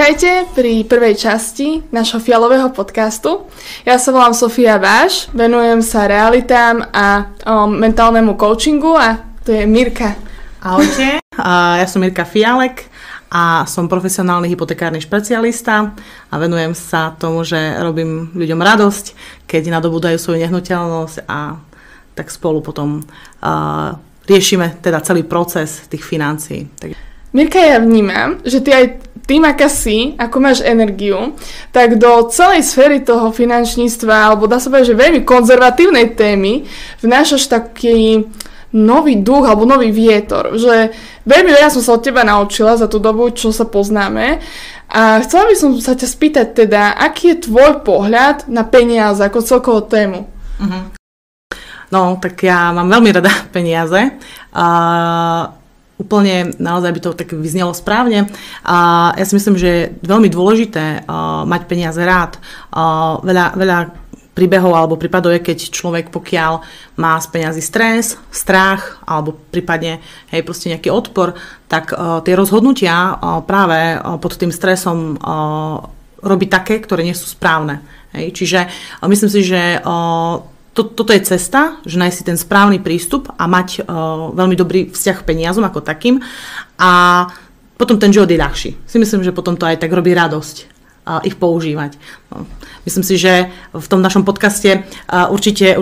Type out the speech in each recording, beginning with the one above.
Vítajte pri prvej časti našho fialového podcastu. Ja sa volám Sofia Váš, venujem sa realitám a mentálnemu coachingu a to je Mirka. Ahojte, ja som Mirka Fialek a som profesionálny hypotekárny špecialista a venujem sa tomu, že robím ľuďom radosť, keď nadobúdajú svoju nehnuteľnosť a tak spolu potom riešime teda celý proces tých financií. Mirka, ja vnímam, že ty aj tým, aká si, ako máš energiu, tak do celej sféry toho finančníctva, alebo dá sa povedať, že veľmi konzervatívnej témy vnášaš taký nový duch alebo nový vietor, že veľmi veľa som sa od teba naučila za tú dobu, čo sa poznáme a chcela by som sa ťa spýtať teda, aký je tvoj pohľad na peniaze ako celkovú tému? No, tak ja mám veľmi rada peniaze. Úplne naozaj by to tak vyznelo správne. A ja si myslím, že je veľmi dôležité mať peniaze rád. Veľa príbehov alebo prípadov je, keď človek, pokiaľ má z peňazí stres, strach alebo prípadne proste nejaký odpor, tak tie rozhodnutia práve pod tým stresom robí také, ktoré nie sú správne. Čiže myslím si, že toto je cesta, že nájsť si ten správny prístup a mať veľmi dobrý vzťah k peniazom ako takým a potom ten život je ľahší. Si myslím, že potom to aj tak robí radosť ich používať. Myslím si, že v tom našom podcaste určite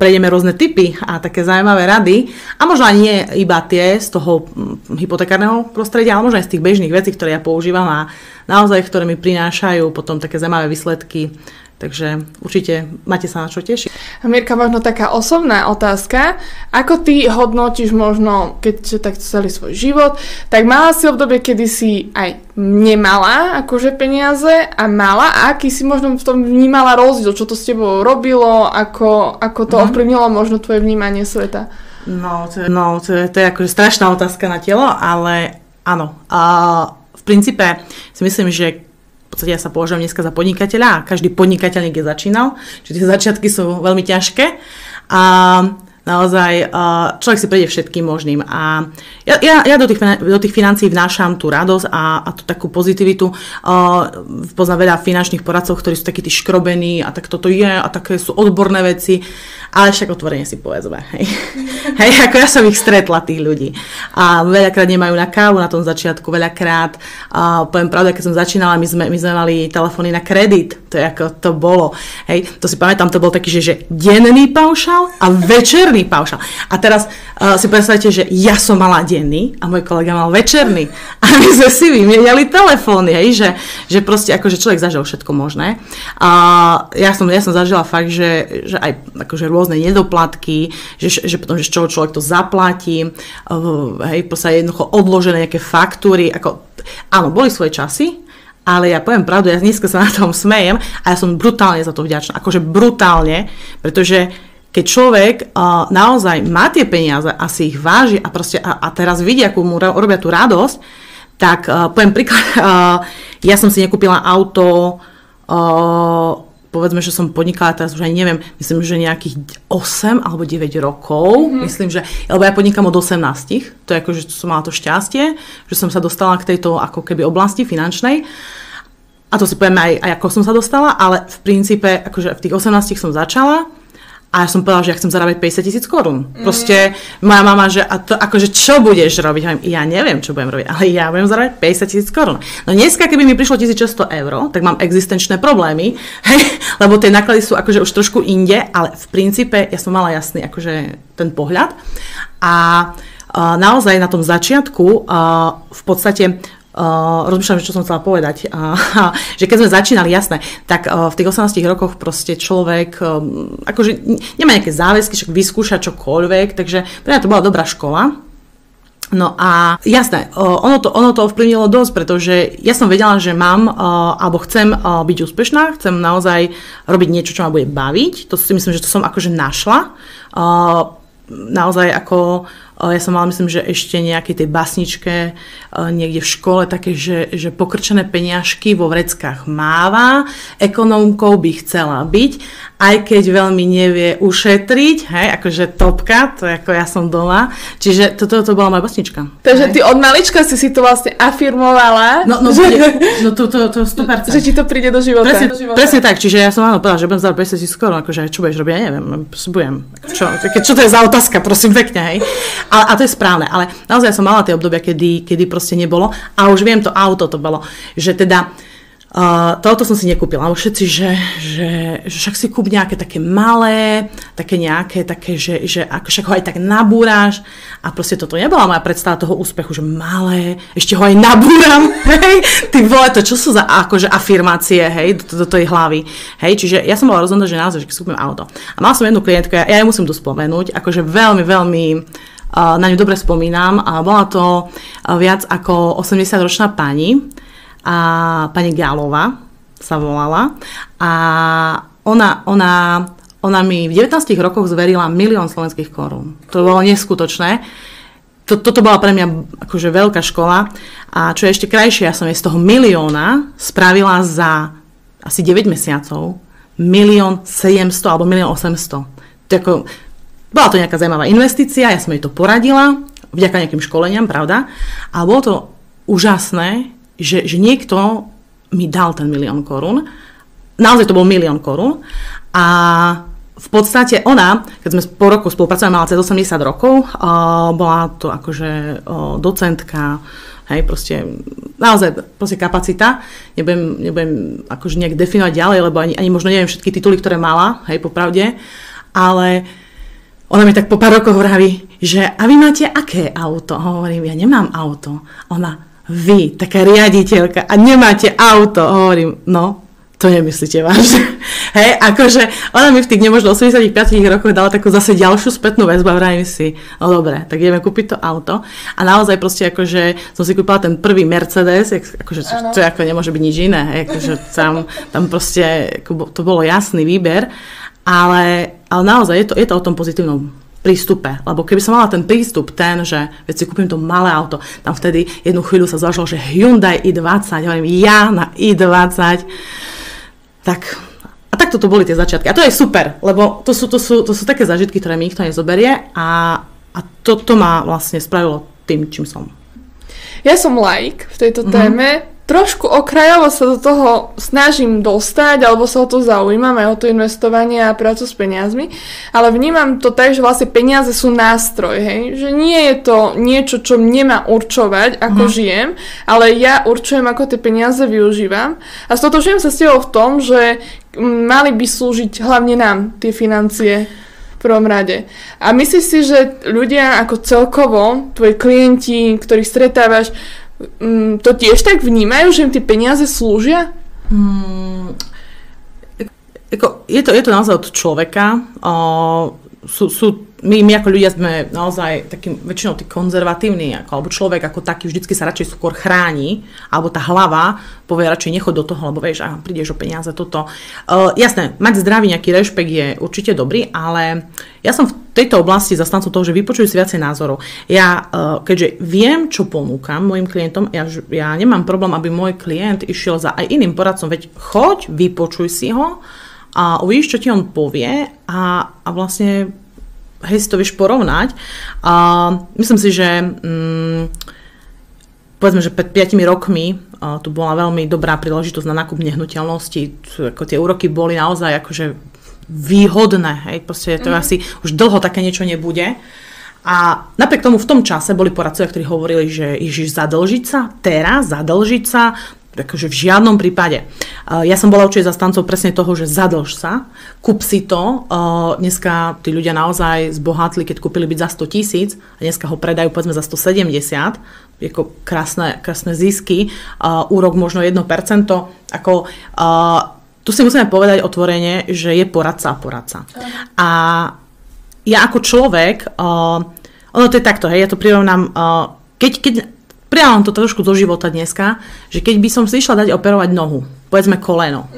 prejdeme rôzne tipy a také zaujímavé rady a možno aj nie iba tie z toho hypotekárneho prostredia, ale možno aj z tých bežných vecí, ktoré ja používam a naozaj, ktoré mi prinášajú potom také zaujímavé výsledky. Takže určite máte sa na čo tešiť. Mirka, možno taká osobná otázka. Ako ty hodnotíš možno, keď tak celý svoj život, tak mala si obdobie, kedy si aj nemala akože peniaze a mala a aký si možno v tom vnímala rozdiel, čo to s tebou robilo, ako to ovplyvnilo možno tvoje vnímanie sveta? To je akože strašná otázka na telo, ale áno. V princípe si myslím, že v podstate ja sa považujem dneska za podnikateľa a každý podnikateľ niekde začínal, čiže tie začiatky sú veľmi ťažké a naozaj človek si prejde všetkým možným a ja do tých financií vnášam tú radosť a tú takú pozitivitu. Poznám veľa finančných poradcov, ktorí sú takí tí škrobení a tak toto je a také sú odborné veci, ale však otvorene si povedzme. Hej, ako ja som ich stretla, tých ľudí. A veľakrát nemajú na kávu na tom začiatku, veľakrát. Poviem pravdu, keď som začínala, my sme mali telefóny na kredit, to je ako to bolo. Hej, to si pamätám, to bol taký, že denný paušál a večerný paušál. A teraz si predstavte, že ja som mala denný a môj kolega mal večerný. A my sme si vymieniali telefóny, hej, že proste akože človek zažil všetko možné. A ja som zažila fakt, že aj akože rôzne nedoplatky, že potom, že z čoho človek to zaplatí, hej, proste jednoducho odložené nejaké faktúry, áno, boli svoje časy, ale ja poviem pravdu, ja dneska sa na tom smejem a ja som brutálne za to vďačná, akože brutálne, pretože keď človek naozaj má tie peniaze a si ich váži a proste a teraz vidí, akú mu robia tú radosť, tak poviem príklad, ja som si nekúpila auto, povedzme, že som podnikala, teraz už aj neviem, myslím, že nejakých 8 alebo 9 rokov, myslím, že, lebo ja podnikám od 18, to je ako, že som mala to šťastie, že som sa dostala k tejto ako keby oblasti finančnej a to si poviem aj ako som sa dostala, ale v princípe, akože v tých 18 som začala a ja som povedala, že ja chcem zarábať 50 000 korún. Proste moja mama, že a to akože čo budeš robiť? Ja neviem, čo budem robiť, ale ja budem zarábať 50 000 korún. No dneska, keby mi prišlo 1600 eur, tak mám existenčné problémy, hej, lebo tie náklady sú akože už trošku inde, ale v princípe ja som mala jasný akože ten pohľad a naozaj na tom začiatku v podstate rozmýšľam, čo som chcela povedať, že keď sme začínali, jasné, tak v tých 18 rokoch proste človek akože nemá nejaké záväzky, však vyskúša čokoľvek, takže pre mňa to bola dobrá škola. No a jasné, ono to ovplyvnilo dosť, pretože ja som vedela, že mám alebo chcem byť úspešná, chcem naozaj robiť niečo, čo ma bude baviť, to si myslím, že to som akože našla, naozaj ako Ja som mala, myslím, že ešte nejakej tej basničke niekde v škole také, že pokrčené peniažky vo vreckách máva, ekonómkou by chcela byť, aj keď veľmi nevie ušetriť, hej, akože topka, to je ako ja som doma. Čiže toto bola moja basnička. Takže ty od malička si to vlastne afirmovala. To 100%. Že ti to príde do života. Presne tak, čiže ja som áno povedala, že budem zarobiť 50 000 korún, akože čo budeš robiť, ja neviem, budem. Čo to je za otázka, prosím, pekne, hej. A to je správne, ale naozaj som mala tie obdobia, kedy proste nebolo a už viem, to auto to bolo, že teda to auto som si nekúpila, lebo všetci, že však si kúp nejaké také malé, také nejaké, také, že ako však ho aj tak nabúraš a proste toto nebola moja predstava toho úspechu, že malé, ešte ho aj nabúram, hej, ty vole, to čo sú za akože afirmácie, hej, do tej hlavy, hej, čiže ja som bola rozhodnutá, že naozaj, že si kúpim auto. A mala som jednu klientku, ja jej musím tu spomenúť, akože veľmi, veľmi na ňu dobre spomínam a bola to viac ako 80-ročná pani, a pani Gálová sa volala a ona mi v 19 rokoch zverila 1 000 000 slovenských korún. To bolo neskutočné. Toto bola pre mňa akože veľká škola a čo je ešte krajšie, ja som jej z toho 1 000 000 spravila za asi 9 mesiacov 1 700 000 alebo 1 800 000. Bola to nejaká zaujímavá investícia, ja som jej to poradila, vďaka nejakým školeniam, pravda, a bolo to úžasné, že niekto mi dal ten 1 000 000 korún. Naozaj to bol 1 000 000 korún. A v podstate ona, keď sme po roku spolupracovali, mala cez 80 rokov, bola to akože docentka, hej, proste naozaj proste kapacita. Nebudem akože nejak definovať ďalej, lebo ani možno neviem všetky tituly, ktoré mala, hej, popravde. Ale ona mi tak po pár rokoch vraví, že a vy máte aké auto? Hovorím, ja nemám auto. Ona, vy, taká riaditeľka a nemáte auto. Hovorím, no, to nemyslíte vážne. Hej, akože ona mi v tých nemožno 85 rokoch dala takú zase ďalšiu spätnú väzbu a vravím si, no dobre, tak ideme kúpiť to auto. A naozaj proste akože som si kúpila ten prvý Mercedes, akože to ako nemôže byť nič iné, hej, akože tam proste to bolo jasný výber, ale naozaj je to o tom pozitívnom prístupe, lebo keby som mala ten prístup že veď si kúpim to malé auto, tam vtedy jednu chvíľu sa zvažilo, že Hyundai i20, hovorím, ja na i20, tak a takto to boli tie začiatky. A to je super, lebo to sú také zážitky, ktoré mi nikto nezoberie a to ma vlastne spravilo tým, čím som. Ja som laik v tejto téme, trošku okrajovo sa do toho snažím dostať, alebo sa o to zaujímam, aj o to investovanie a prácu s peniazmi, ale vnímam to tak, že vlastne peniaze sú nástroj, hej? Že nie je to niečo, čo mne má určovať, ako žijem, ale ja určujem, ako tie peniaze využívam a stotožňujem sa s tebou v tom, že mali by slúžiť hlavne nám tie financie v prvom rade. A myslíš si, že ľudia ako celkovo, tvoji klienti, ktorých stretávaš, to tiež tak vnímajú, že im tie peniaze slúžia? Je to naozaj od človeka. My ako ľudia sme naozaj takým väčšinou tí konzervatívni, alebo človek ako taký vždycky sa radšej skôr chráni, alebo tá hlava povie radšej nechoď do toho, lebo vieš, prídeš o peniaze, toto. Jasné, mať zdravý nejaký rešpekt je určite dobrý, ale ja som v tejto oblasti zastancom toho, že vypočujú si viacej názorov. Ja, keďže viem, čo ponúkam mojim klientom, ja nemám problém, aby môj klient išiel za aj iným poradcom, veď choď, vypočuj si ho a uvidíš, čo ti on povie a vlastne hej, si to vieš porovnať. Myslím si, že povedzme, že pred 5 rokmi tu bola veľmi dobrá príležitosť na nákup nehnuteľnosti. Ako tie úroky boli naozaj akože výhodné. Hej? Proste to asi už dlho také niečo nebude. A napriek tomu v tom čase boli poradcovia, ktorí hovorili, že Ježiš, zadlžiť sa, akože v žiadnom prípade. Ja som bola určite zastancov presne toho, že zadlž sa, kúp si to. Dneska tí ľudia naozaj zbohatli, keď kúpili byť za 100 000 a dneska ho predajú povedzme za 170, ako krásne zisky, úrok možno 1%. Tu si musíme povedať otvorene, že je poradca a poradca. A ja ako človek, ono to je takto, hej, ja to prirovnám, keď pridávam to trošku do života dneska, že keď by som si išla dať operovať nohu, povedzme koleno,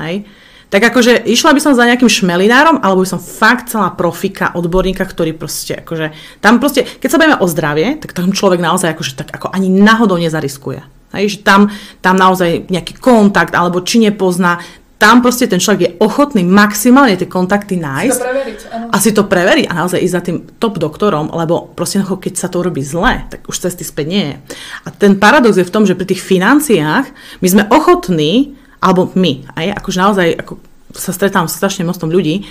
hej, tak akože išla by som za nejakým šmelinárom, alebo by som fakt chcela profika, odborníka, ktorý proste akože, tam proste, keď sa bavíme o zdravie, tak tam človek naozaj akože tak ako ani náhodou nezariskuje. Hej, že tam naozaj nejaký kontakt, alebo či nepozná, tam proste ten človek je ochotný maximálne tie kontakty nájsť a si to preveriť a naozaj ísť za tým top doktorom, lebo proste keď sa to robí zle, tak už cesty späť nie je. A ten paradox je v tom, že pri tých financiách my sme ochotní, alebo my, aj akože naozaj ako sa stretám s strašne množstvom ľudí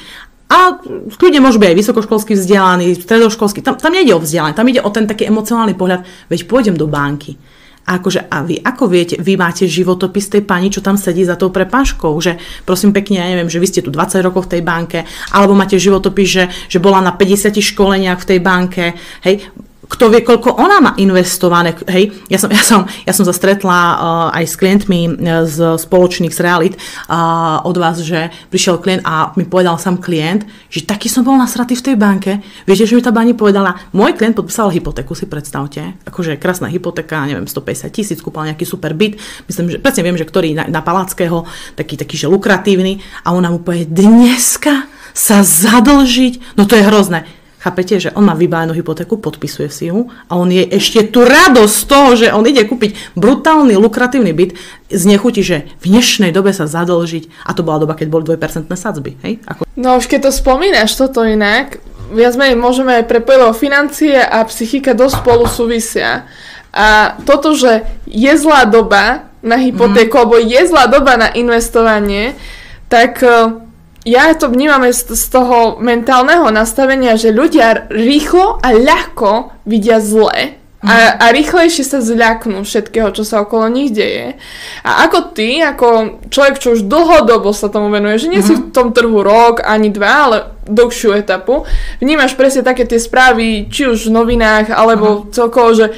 a kľudne môžu byť aj vysokoškolský vzdelaný, stredoškolský, tam nejde o vzdelanie, tam ide o ten taký emocionálny pohľad, veď pôjdem do banky. A vy ako viete, vy máte životopis tej pani, čo tam sedí za tou prepážkou, že prosím pekne, ja neviem, že vy ste tu 20 rokov v tej banke, alebo máte životopis, že bola na 50 školeniach v tej banke, hej, kto vie, koľko ona má investované, hej, ja som sa stretla aj s klientmi z spoločných z realit od vás, že prišiel klient a mi povedal sám klient, že taký som bol nasratý v tej banke, viete, že mi tá pani povedala, môj klient podpísal hypotéku, si predstavte, akože krásna hypotéka, neviem, 150 000, kúpal nejaký super byt, myslím, že presne viem, že ktorý na Palackého, taký že lukratívny a ona mu povie, dneska sa zadlžiť, no to je hrozné. Chápete, že on má vybavenú hypotéku, podpisuje si ju a on je ešte tú radosť z toho, že on ide kúpiť brutálny, lukratívny byt z nechuti, že v dnešnej dobe sa zadlžiť a to bola doba, keď boli 2% sadzby. Hej? No už keď to spomínaš toto inak, viac menej môžeme aj prepojiť, lebo financie a psychika dosť spolu súvisia. A toto, že je zlá doba na hypotéku, alebo je zlá doba na investovanie, tak ja to vnímam z toho mentálneho nastavenia, že ľudia rýchlo a ľahko vidia zle a rýchlejšie sa zľaknú všetkého, čo sa okolo nich deje. A ako ty, ako človek, čo už dlhodobo sa tomu venuje, že nie si v tom trhu rok ani dva, ale dlhšiu etapu, vnímaš presne také tie správy, či už v novinách, alebo celkovo, že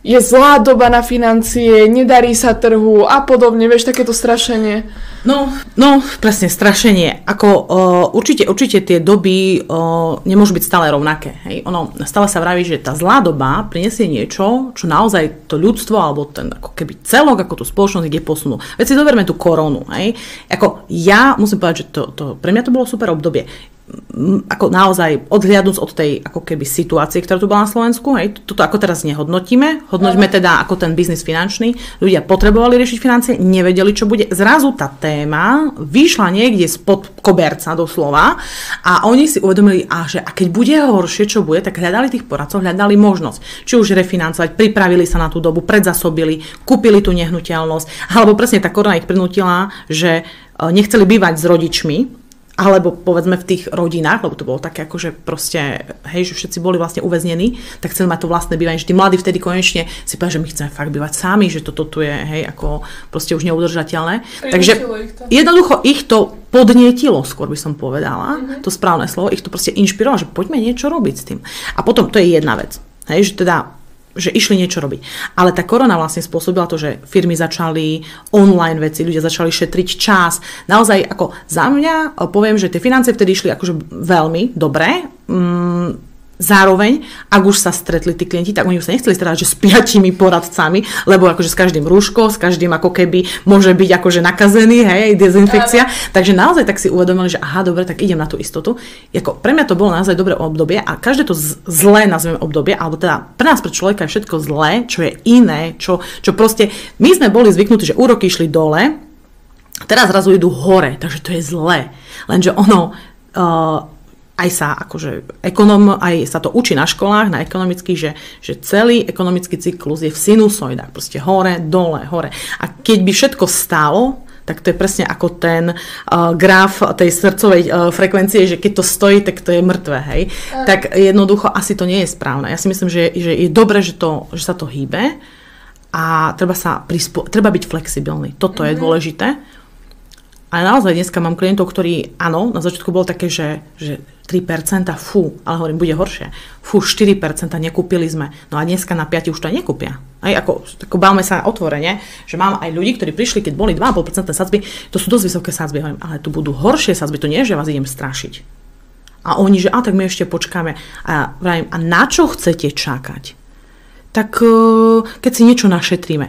je zlá doba na financie, nedarí sa trhu a podobne, vieš, takéto strašenie. No, presne, strašenie. Určite tie doby nemôžu byť stále rovnaké. Hej? Stále sa vraví, že tá zlá doba prinesie niečo, čo naozaj to ľudstvo, alebo ten ako keby celok, ako tú spoločnosť ide posunú. Veď si zoberme tú koronu. Hej? Ja musím povedať, že pre mňa to bolo super obdobie. Ako naozaj odhliadnúc od tej ako keby situácie, ktorá tu bola na Slovensku, hej, toto ako teraz nehodnotíme, hodnoťme teda ako ten biznis finančný, ľudia potrebovali riešiť financie, nevedeli, čo bude, zrazu tá téma vyšla niekde spod koberca doslova a oni si uvedomili, že keď bude horšie, čo bude, tak hľadali tých poradcov, hľadali možnosť, či už refinancovať, pripravili sa na tú dobu, predzasobili, kúpili tú nehnuteľnosť, alebo presne tá korona ich prinútila, že nechceli bývať s rodičmi, alebo povedzme v tých rodinách, lebo to bolo také akože proste, hej, že všetci boli vlastne uväznení, tak chceli mať to vlastné bývanie, že tí mladí vtedy konečne si povedali, že my chceme fakt bývať sami, že toto tu je, hej, ako proste už neudržateľné. Takže jednoducho ich to podnietilo, skôr by som povedala, to správne slovo, ich to proste inšpirovalo, že poďme niečo robiť s tým. A potom to je jedna vec, hej, že teda že išli niečo robiť. Ale tá korona vlastne spôsobila to, že firmy začali online veci, ľudia začali šetriť čas. Naozaj ako za mňa poviem, že tie financie vtedy išli akože veľmi dobre. Zároveň, ak už sa stretli tí klienti, tak oni už sa nechceli stretať, že s 5 poradcami, lebo akože s každým rúško, s každým ako keby môže byť akože nakazený, hej, dezinfekcia. Takže naozaj tak si uvedomili, že aha, dobre, tak idem na tú istotu. Pre mňa to bolo naozaj dobré obdobie a každé to zlé nazveme obdobie, alebo teda pre nás, pre človeka je všetko zlé, čo je iné, čo proste, my sme boli zvyknutí, že úroky išli dole, teraz zrazu idú hore, takže to je zlé. Lenže aj sa to učí na školách, na ekonomických, že celý ekonomický cyklus je v sinusoidách, proste hore, dole, hore. A keď by všetko stálo, tak to je presne ako ten graf tej srdcovej frekvencie, že keď to stojí, tak to je mŕtve, hej. Tak jednoducho asi to nie je správne. Ja si myslím, že je dobré, že sa to hýbe a treba byť flexibilný. Toto je dôležité. Ale naozaj dneska mám klientov, ktorí, áno, na začiatku bolo také, že 3%, ale hovorím, bude horšie. 4%, nekúpili sme. No a dneska na 5 už to aj nekúpia. Aj ako bavme sa otvorene, že mám aj ľudí, ktorí prišli, keď boli 2,5% sadzby, to sú dosť vysoké sadzby, hovorím, ale tu budú horšie sadzby, to nie je, že vás idem strašiť. A oni, že tak my ešte počkáme. A vravím, a na čo chcete čakať? Tak keď si niečo našetríme.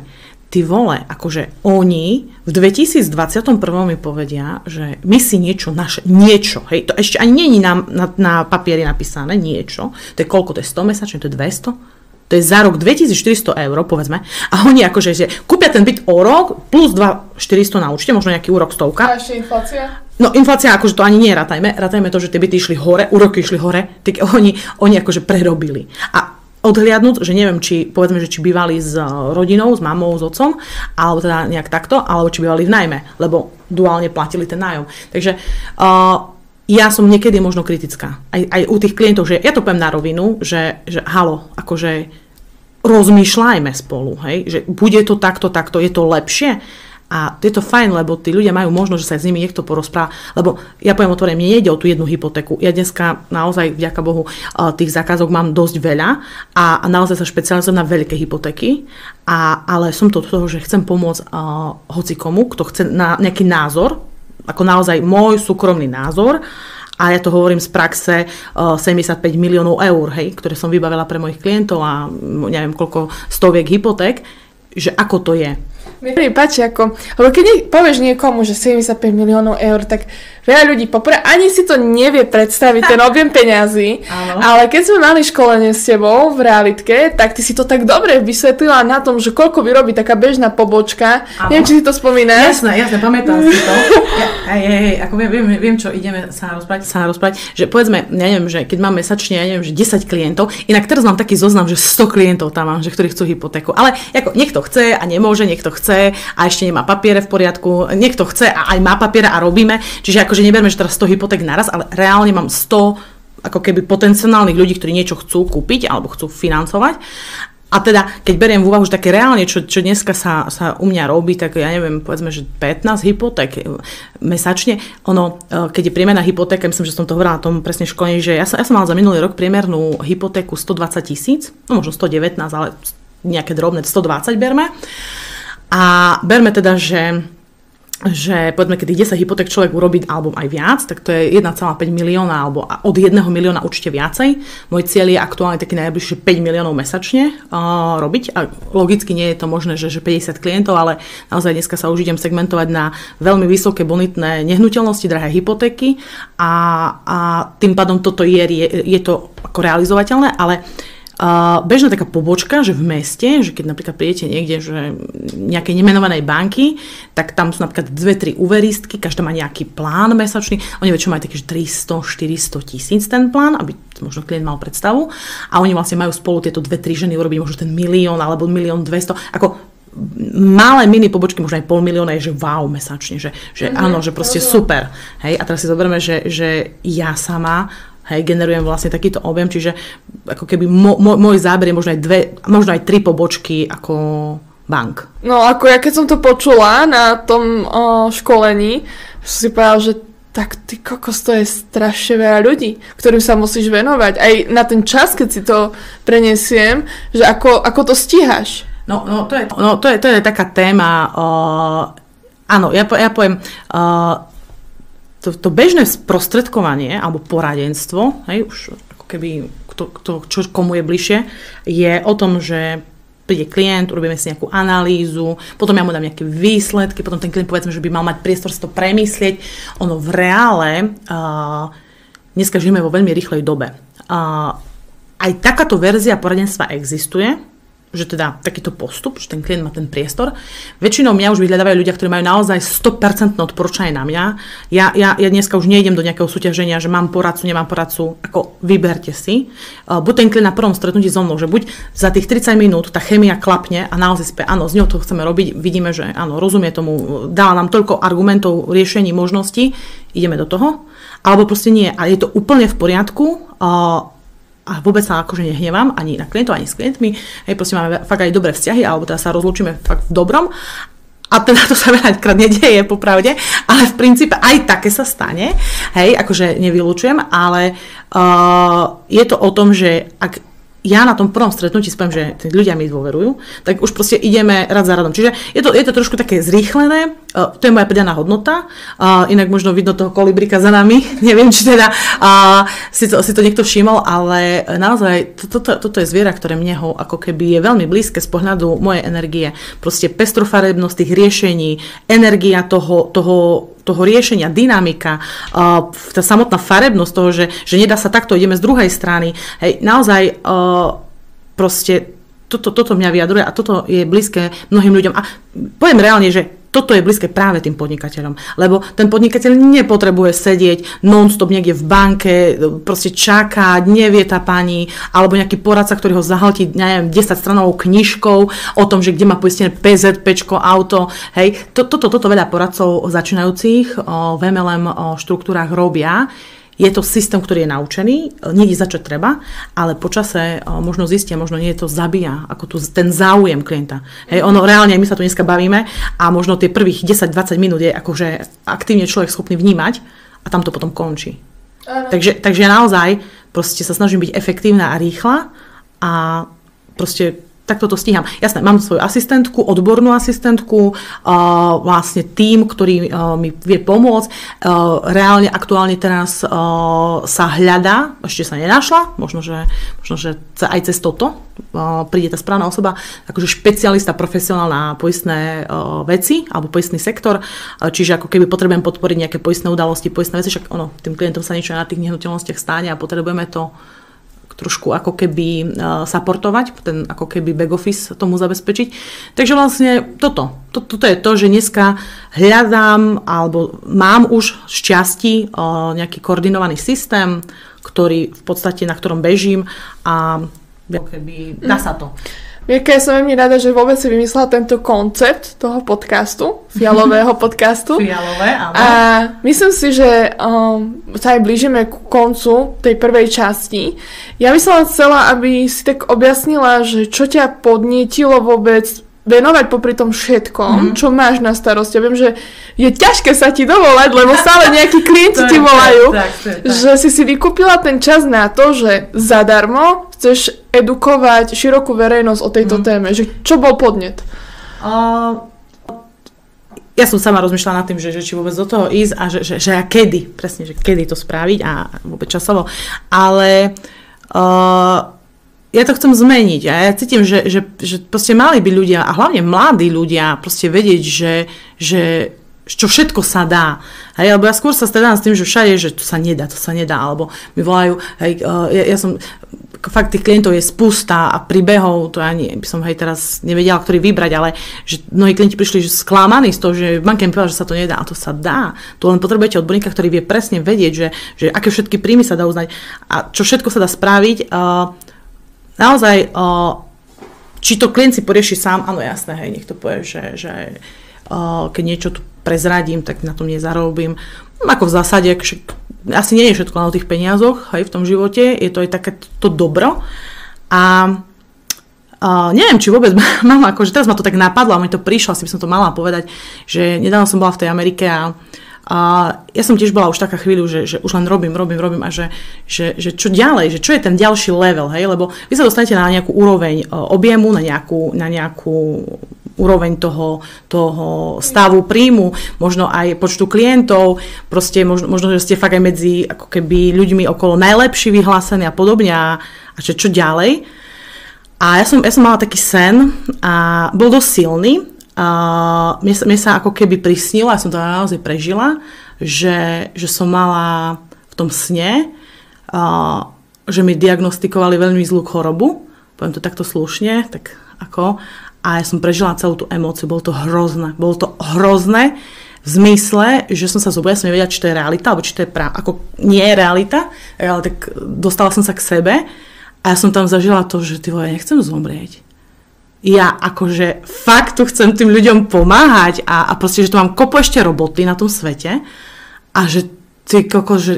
ty vole, akože oni v 2021 mi povedia, že my si niečo, hej, to ešte ani nie je na papieri napísané, niečo, to je koľko, to je 100 mesačne, to je 200, to je za rok 2400 eur, povedzme, a oni akože, že kúpia ten byt o rok, plus 400 na účte, možno nejaký úrok 100. A ešte inflácia? No inflácia, akože to ani nie rátajme to, že tie byty išli hore, úroky išli hore, tak oni akože prerobili. A odhliadnúť, že neviem, či povedzme, že či bývali s rodinou, s mamou, s otcom, alebo teda nejak takto, alebo či bývali v nájme, lebo duálne platili ten nájom. Takže ja som niekedy možno kritická. Aj u tých klientov, že ja to poviem na rovinu, že halo, akože rozmýšľajme spolu, hej, že bude to takto, je to lepšie. A je to fajn, lebo tí ľudia majú možnosť, že sa s nimi niekto porozpráva, lebo ja poviem otvorene, mne nejde o tú jednu hypotéku. Ja dneska naozaj, vďaka Bohu, tých zákazok mám dosť veľa a naozaj sa špecializujem na veľké hypotéky, ale som to toho, že chcem pomôcť hocikomu, kto chce na nejaký názor, ako naozaj môj súkromný názor, a ja to hovorím z praxe 75 miliónov eur, hej, ktoré som vybavila pre mojich klientov a neviem koľko stoviek hypoték, že ako to je. Mne páči, lebo keď povieš niekomu, že 75 miliónov eur, tak veľa ľudí poprvé ani si to nevie predstaviť, ten objem peňazí, ale keď sme mali školenie s tebou v realitke, tak ty si to tak dobre vysvetlila na tom, že koľko vyrobí taká bežná pobočka. Neviem, či si to spomínaš. Jasné, pamätám si to. Ako viem, čo ideme sa rozprávať, že povedzme, ja neviem, že keď mám mesačne, ja neviem, že 10 klientov, inak teraz mám taký zoznam, že 100 klientov tam mám, že ktorí chcú hypotéku, ale ako niekto chce a nemôže, niekto chce a ešte nemá papiere v poriadku, niekto chce a aj má papiere a robíme, čiže akože neberme, že teraz 100 hypoték naraz, ale reálne mám 100 ako keby potenciálnych ľudí, ktorí niečo chcú kúpiť alebo chcú financovať. A teda, keď beriem v úvahu, že také reálne, čo dneska sa u mňa robí, tak ja neviem, povedzme, že 15 hypoték mesačne, keď je priemerná hypotéka, myslím, že som to hovorila na tom presne školení, že ja som mala za minulý rok priemernú hypotéku 120 000, no možno 119, ale nejaké drobné, 120 berme. A berme teda, že povedzme, keď 10 hypoték človek urobí, alebo aj viac, tak to je 1,5 milióna, alebo od 1 milióna určite viacej. Môj cieľ je aktuálne taký najbližšie 5 miliónov mesačne robiť. A logicky nie je to možné, že 50 klientov, ale naozaj dneska sa už idem segmentovať na veľmi vysoké bonitné nehnuteľnosti, drahé hypotéky a tým pádom toto je to ako realizovateľné, ale bežná taká pobočka, že v meste, že keď napríklad prídete niekde, že nejakej nemenovanej banky, tak tam sú napríklad 2-3 úveristky, každá má nejaký plán mesačný, oni väčšinou majú také, že 300-400 tisíc ten plán, aby možno klient mal predstavu a oni vlastne majú spolu tieto 2-3 ženy urobiť možno ten 1 000 000 alebo 1 200 000, ako malé mini pobočky, možno aj 500 000 je že wow mesačne, že áno, že proste super. Hej, a teraz si zoberieme, že ja sama generujem vlastne takýto objem, čiže ako keby môj záber je možno aj 3 pobočky ako bank. No ako ja keď som to počula na tom školení, som si povedala, že tak ty kokos, to je strašne veľa ľudí, ktorým sa musíš venovať. Aj na ten čas, keď si to prenesiem, že ako to stíhaš. To je taká téma, áno, ja poviem, to bežné sprostredkovanie alebo poradenstvo, hej, už ako keby čo komu je bližšie, je o tom, že príde klient, urobíme si nejakú analýzu, potom ja mu dám nejaké výsledky, potom ten klient povedzme, že by mal mať priestor si to premyslieť. Ono v reále, dneska žijeme vo veľmi rýchlej dobe. Aj takáto verzia poradenstva existuje, že teda takýto postup, že ten klient má ten priestor. Väčšinou mňa už vyhľadávajú ľudia, ktorí majú naozaj 100% odporúčanie na mňa. Ja dneska už nejdem do nejakého súťaženia, že mám poradcu, nemám poradcu, ako vyberte si. Buď ten klient na prvom stretnutí so mnou, že buď za tých 30 minút tá chémia klapne a naozaj spie, áno, z ňou to chceme robiť, vidíme, že áno, rozumie tomu, dá nám toľko argumentov, riešení, možností, ideme do toho. Alebo proste nie, ale je to úplne v poriadku, a vôbec sa akože nehnevám ani na klientov, ani s klientmi. Hej, proste máme fakt aj dobré vzťahy, alebo teda sa rozlúčime fakt v dobrom. A teda to sa veľakrát nedieje, popravde, ale v princípe aj také sa stane. Hej, akože nevylučujem, ale je to o tom, že ak ja na tom prvom stretnutí spomínam, že tí ľudia mi dôverujú, tak už proste ideme rad za radom. Čiže je to trošku také zrýchlené, to je moja pridaná hodnota, inak možno vidno toho kolibrika za nami, neviem, či teda si to niekto všimol, ale naozaj toto je zviera, ktoré mne ako keby je veľmi blízke z pohľadu mojej energie. Proste pestrofarebnosť tých riešení, energia toho riešenia, dynamika, tá samotná farebnosť toho, že nedá sa takto, ideme z druhej strany. Hej, naozaj proste toto mňa vyjadruje a toto je blízke mnohým ľuďom. A poviem reálne, že toto je blízke práve tým podnikateľom, lebo ten podnikateľ nepotrebuje sedieť non-stop niekde v banke, proste čakať, nevie tá pani, alebo nejaký poradca, ktorý ho zahltí, neviem, 10 stranovou knižkou o tom, že kde má poistené PZ, pečko, auto, hej. Toto veľa poradcov začínajúcich v MLM štruktúrách robia. Je to systém, ktorý je naučený, nie je za čo treba, ale počase možno zistia, možno nie to zabíja, ako ten záujem klienta. Hej, ono reálne, my sa tu dneska bavíme a možno tie prvých 10-20 minút je akože aktívne človek schopný vnímať a tam to potom končí. Takže naozaj proste sa snažím byť efektívna a rýchla a proste takto to stíham. Jasné, mám svoju asistentku, odbornú asistentku, vlastne tím, ktorý mi vie pomôcť. Reálne, aktuálne teraz sa hľadá, ešte sa nenašla, možno, že aj cez toto príde tá správna osoba, akože špecialista profesionál na poistné veci, alebo poistný sektor, čiže ako keby potrebujem podporiť nejaké poistné udalosti, poistné veci, však tým klientom sa niečo na tých nehnuteľnostiach stane a potrebujeme to trošku ako keby supportovať, ten ako keby back office tomu zabezpečiť. Takže vlastne toto je to, že dneska hľadám alebo mám už z časti nejaký koordinovaný systém, ktorý v podstate na ktorom bežím a ako keby dá sa to. Mirka, ja som veľmi rada, že vôbec si vymyslela tento koncept toho podcastu, fialového podcastu. Fialové, áno. A myslím si, že sa aj blížime ku koncu tej prvej časti. Ja by som chcela, aby si tak objasnila, že čo ťa podnietilo vôbec venovať popri tom všetkom, čo máš na starosti. Ja viem, že je ťažké sa ti dovolať, lebo stále nejakí klienti ti volajú, že si vykúpila ten čas na to, že zadarmo chceš edukovať širokú verejnosť o tejto téme. Že čo bol podnet? Ja som sama rozmýšľala nad tým, že či vôbec do toho ísť a že a kedy, presne, že kedy to spraviť a vôbec časovo. Ale ja to chcem zmeniť a ja cítim, že proste mali by ľudia a hlavne mladí ľudia proste vedieť, že čo všetko sa dá. Hej, alebo ja skôr sa stredám s tým, že všade, že to sa nedá, alebo mi volajú, hej, ja som, fakt tých klientov je spústa a príbehov, to ani by som teraz nevedela, ktorý vybrať, ale že mnohí klienti prišli sklamaní z toho, že v banke mi povedal, že sa to nedá, a to sa dá. Tu len potrebujete odborníka, ktorý vie presne vedieť, že aké všetky príjmy sa dá uznať a čo všetko sa dá spraviť. Naozaj, či to klient si porieši sám, áno, jasné, hej, nech to povie, že keď niečo tu prezradím, tak na tom nezarobím. Ako v zásade, asi nie je všetko len o tých peniazoch, hej, v tom živote, je to aj takéto dobro. A neviem, či vôbec mám, akože teraz ma to tak napadlo a mi to prišlo, asi by som to mala povedať, že nedávno som bola v tej Amerike a ja som tiež bola už taká chvíľu, že už len robím a že čo ďalej, že čo je ten ďalší level, hej, lebo vy sa dostanete na nejakú úroveň objemu, na nejakú úroveň toho stavu príjmu, možno aj počtu klientov, proste možno, že ste fakt aj medzi ako keby ľuďmi okolo najlepší vyhlásení a podobne a čo ďalej. A ja som mala taký sen a bol dosť silný. Mne sa ako keby prisnilo, ja som to naozaj prežila, že som mala v tom sne, že mi diagnostikovali veľmi zlú chorobu, poviem to takto slušne, tak ako, a ja som prežila celú tú emóciu, bolo to hrozné v zmysle, že som sa zobudila, som nevedela, či to je realita, alebo či to je ako nie je realita, ale tak dostala som sa k sebe a ja som tam zažila to, že ja nechcem zomrieť. Ja akože fakt tu chcem tým ľuďom pomáhať a proste, že tu mám kopu ešte roboty na tom svete a že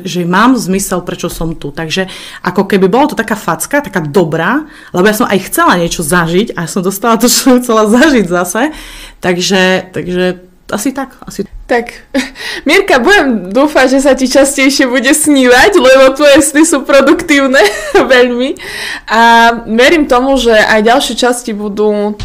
že mám zmysel, prečo som tu. Takže ako keby bolo to taká facka, taká dobrá, lebo ja som aj chcela niečo zažiť a som dostala to, čo som chcela zažiť zase. Takže asi tak. Tak, Mirka, budem dúfať, že sa ti častejšie bude snívať, lebo tvoje sny sú produktívne veľmi. A verím tomu, že aj ďalšie časti budú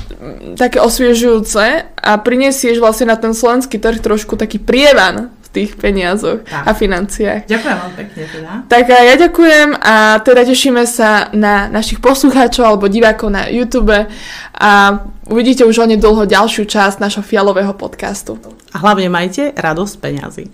také osviežujúce a prinesieš vlastne na ten slovenský trh trošku taký prievan v tých peniazoch a financiách. Ďakujem vám pekne teda. Tak a ja ďakujem a teda tešíme sa na našich poslucháčov alebo divákov na YouTube a uvidíte už onedlho ďalšiu časť našho fialového podcastu. A hlavne majte radosť peňazí.